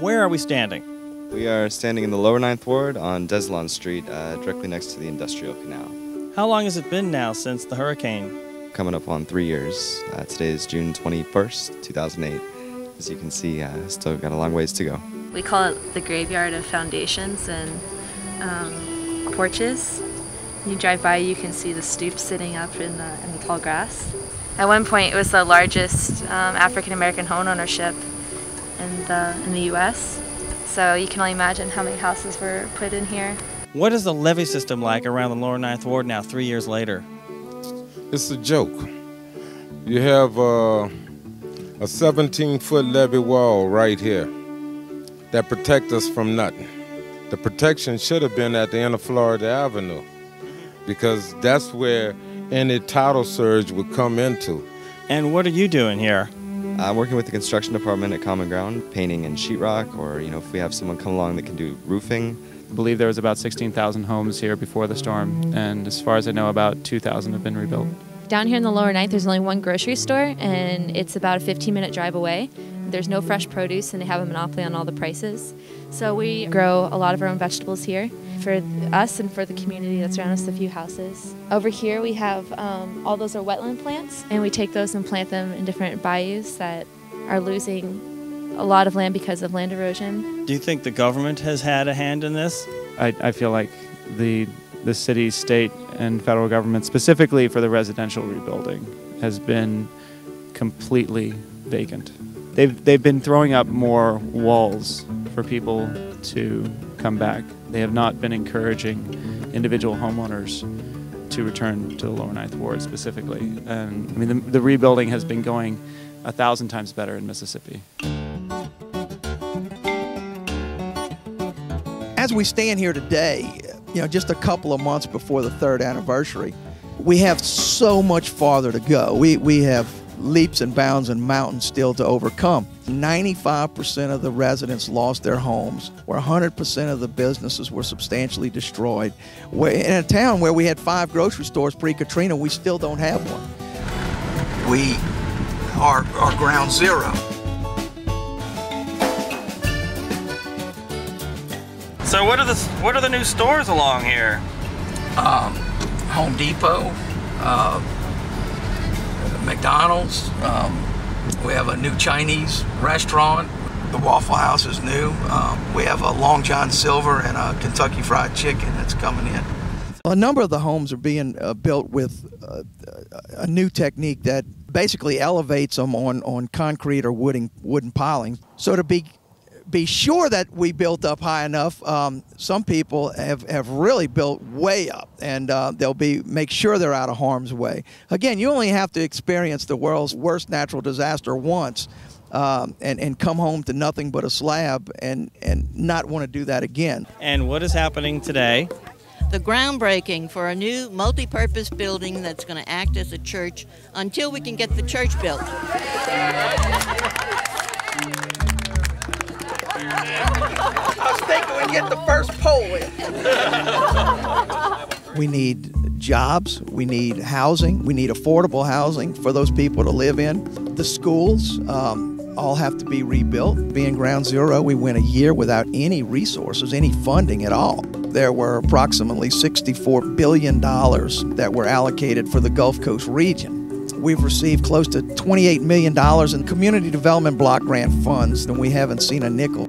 Where are we standing? We are standing in the lower 9th Ward on Deslon Street, directly next to the Industrial Canal. How long has it been now since the hurricane? Coming up on 3 years. Today is June 21st, 2008. As you can see, still got a long ways to go. We call it the graveyard of foundations and porches. You drive by, you can see the stoops sitting up in the tall grass. At one point, it was the largest African-American home ownership in the U.S. So you can only imagine how many houses were put in here. What is the levee system like around the lower 9th Ward now, 3 years later? It's a joke. You have a 17-foot levee wall right here that protects us from nothing. The protection should have been at the end of Florida Avenue, because that's where any tidal surge would come into. And what are you doing here? I'm working with the construction department at Common Ground, painting and sheetrock, or if we have someone come along that can do roofing. I believe there was about 16,000 homes here before the storm, and as far as I know, about 2,000 have been rebuilt. Down here in the lower 9th, there's only one grocery store, and it's about a 15-minute drive away. There's no fresh produce, and they have a monopoly on all the prices. So we grow a lot of our own vegetables here for us and for the community that's around us, a few houses. Over here we have all those are wetland plants, and we take those and plant them in different bayous that are losing a lot of land because of land erosion. Do you think the government has had a hand in this? I feel like the city, state, and federal government, specifically for the residential rebuilding, has been completely vacant. They've been throwing up more walls for people to come back. They have not been encouraging individual homeowners to return to the lower 9th Ward specifically. And I mean, the rebuilding has been going 1,000 times better in Mississippi. As we stand here today, just a couple of months before the 3rd anniversary, we have so much farther to go. We have leaps and bounds and mountains still to overcome. 95% of the residents lost their homes, where 100% of the businesses were substantially destroyed. In a town where we had 5 grocery stores pre-Katrina, we still don't have one. We are ground zero. So what are the new stores along here? Home Depot, McDonald's. We have a new Chinese restaurant. The Waffle House is new. We have a Long John Silver and a Kentucky Fried Chicken that's coming in. A number of the homes are being built with a new technique that basically elevates them on concrete or wooden piling. So to be sure that we built up high enough, some people have really built way up, and they'll make sure they're out of harm's way. Again, you only have to experience the world's worst natural disaster once and come home to nothing but a slab and not want to do that again. And what is happening today? The groundbreaking for a new multi-purpose building that's going to act as a church until we can get the church built. I was thinking we'd get the first pole in. We need jobs, we need housing, we need affordable housing for those people to live in. The schools all have to be rebuilt. Being ground zero, we went a year without any resources, any funding at all. There were approximately $64 billion that were allocated for the Gulf Coast region. We've received close to $28 million in community development block grant funds, and we haven't seen a nickel.